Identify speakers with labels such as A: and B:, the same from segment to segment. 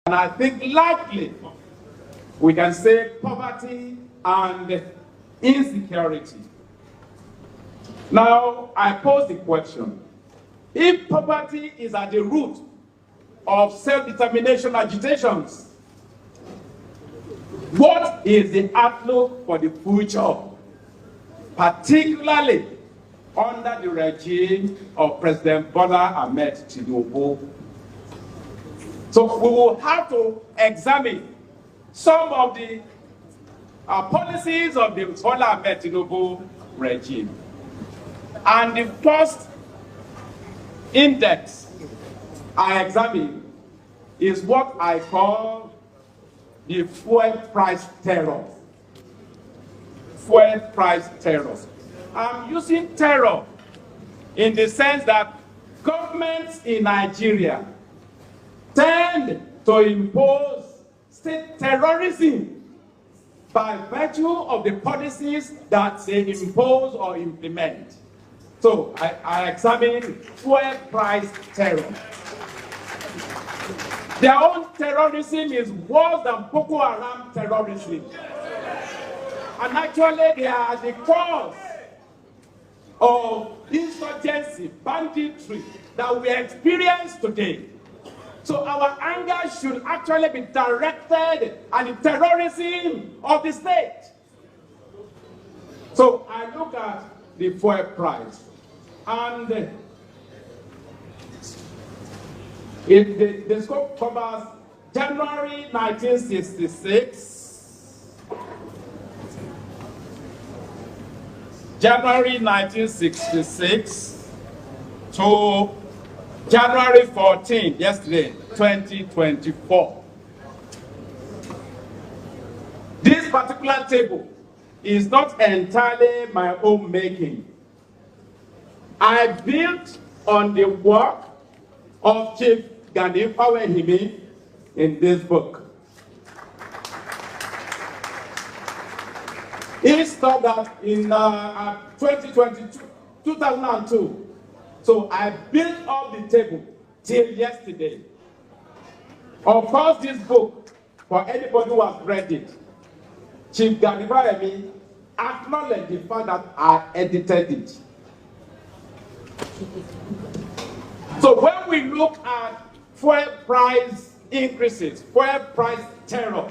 A: And I think likely we can say poverty and insecurity. Now, I pose the question, if poverty is at the root of self-determination agitations, what is the outlook for the future, particularly under the regime of President Bola Ahmed TINUBU? So we will have to examine some of the policies of the Bola Ahmed TINUBU regime. And the first index I examine is what I call the fuel price terror. Fuel price terror. I'm using terror in the sense that governments in Nigeria tend to impose state terrorism by virtue of the policies that they impose or implement. So I examine fuel price terror. Their own terrorism is worse than Boko Haram terrorism. And actually they are the cause of insurgency, banditry that we experience today. So our anger should actually be directed at the terrorism of the state. So I look at the fuel price, and the scope covers January 1966, January 1966 to January 14, yesterday, 2024. This particular table is not entirely my own making. I built on the work of Chief Gani Fawehimi in this book. He stopped that in 2002. So I built up the table till yesterday. Of course, this book, for anybody who has read it, Chief Gani Fawehimi acknowledged the fact that I edited it. So when we look at fuel price increases, fuel price terror,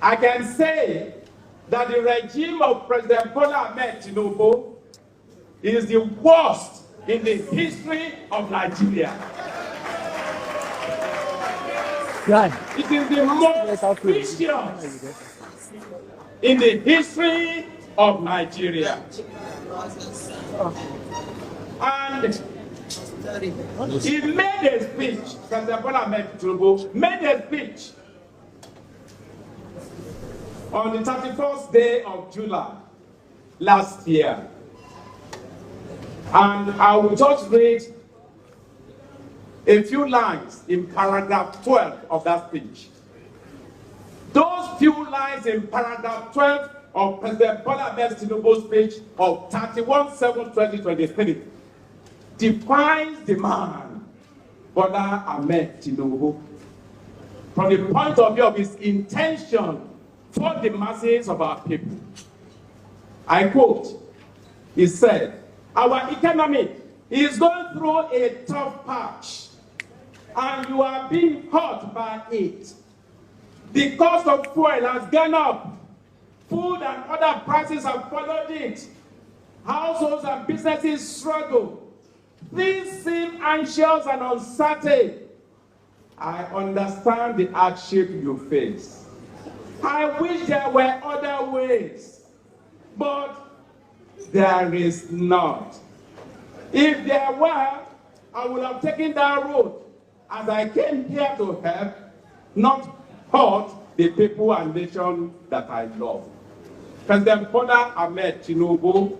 A: I can say that the regime of President Bola Ahmed TINUBU is the worst in the history of Nigeria.
B: Right.
A: It is the most vicious in the history of Nigeria. And he made a speech, President Bola Ahmed TINUBU made a speech on the 31st day of July last year. And I will just read a few lines in paragraph 12 of that speech. Those few lines in paragraph 12 of President Bola Ahmed TINUBU's speech of 31/7/2023 defines the man, Bola Ahmed TINUBU, from the point of view of his intention for the masses of our people. I quote, he said, "Our economy is going through a tough patch, and you are being hurt by it. The cost of fuel has gone up. Food and other prices have followed it. Households and businesses struggle. Things seem anxious and uncertain. I understand the hardship you face. I wish there were other ways, but there is not. If there were, I would have taken that road, as I came here to help, not hurt the people and nation that I love." President Bola Ahmed TINUBU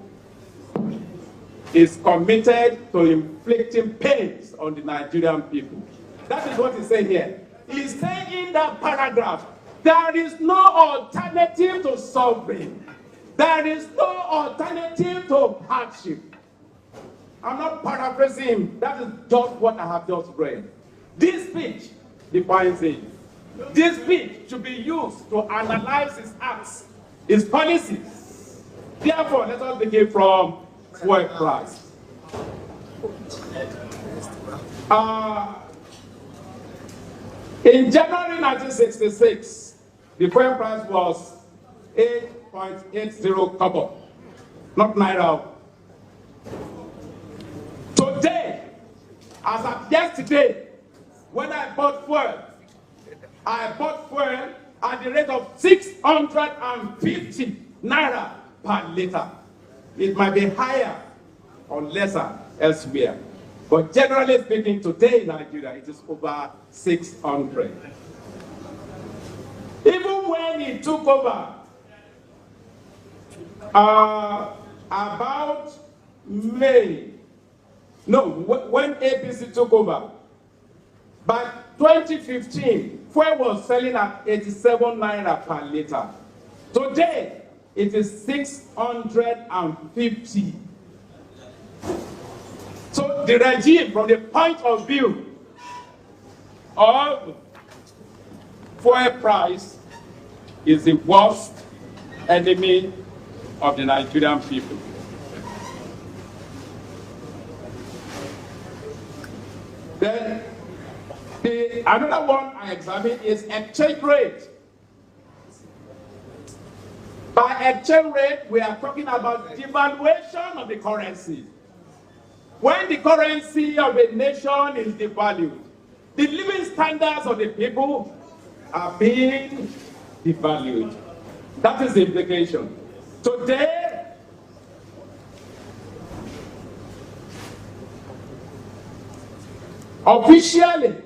A: is committed to inflicting pains on the Nigerian people. That is what he's saying here. He's saying in that paragraph, there is no alternative to suffering. There is no alternative to hardship. I'm not paraphrasing him. That is just what I have just read. This speech defines it. This speech should be used to analyze his acts, his policies. Therefore, let us begin from fuel price. In January 1966, the fuel price was 8.80 kobo, not naira. Today, as of yesterday, when I bought fuel at the rate of 650 naira per liter. It might be higher or lesser elsewhere. But generally speaking, today in Nigeria, it is over 600. Even when it took over, about May, no, when APC took over, by 2015, fuel was selling at 87 naira per liter. Today, it is 650. So the regime, from the point of view of fuel price, is the worst enemy of the Nigerian people. Then another one I examine is exchange rate. By exchange rate, we are talking about devaluation of the currency. When the currency of a nation is devalued, the living standards of the people are being devalued. That is the implication. Today, officially,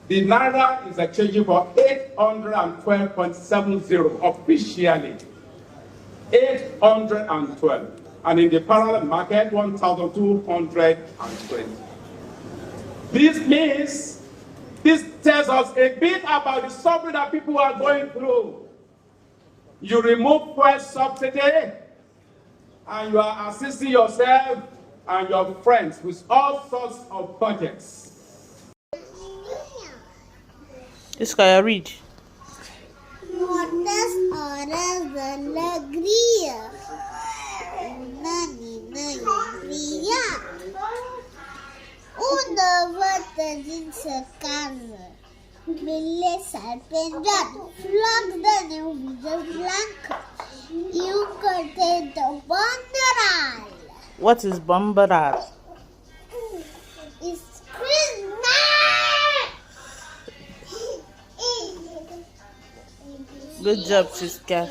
A: the naira is exchanging for 812.70 officially. 812. And in the parallel market, 1,220. This tells us a bit about the suffering that people are going through. You remove fuel subsidy, and you are assisting yourself and your friends with all sorts of budgets.
B: This guy, I read.
C: Moltes hores d'alegria, una nina i ria, una volta dins la casa, bellesa al penjat, floc de neu mitges blanca i un contento bondaral.
B: What is bombaral?
C: It's Christmas!
B: Good job, sister.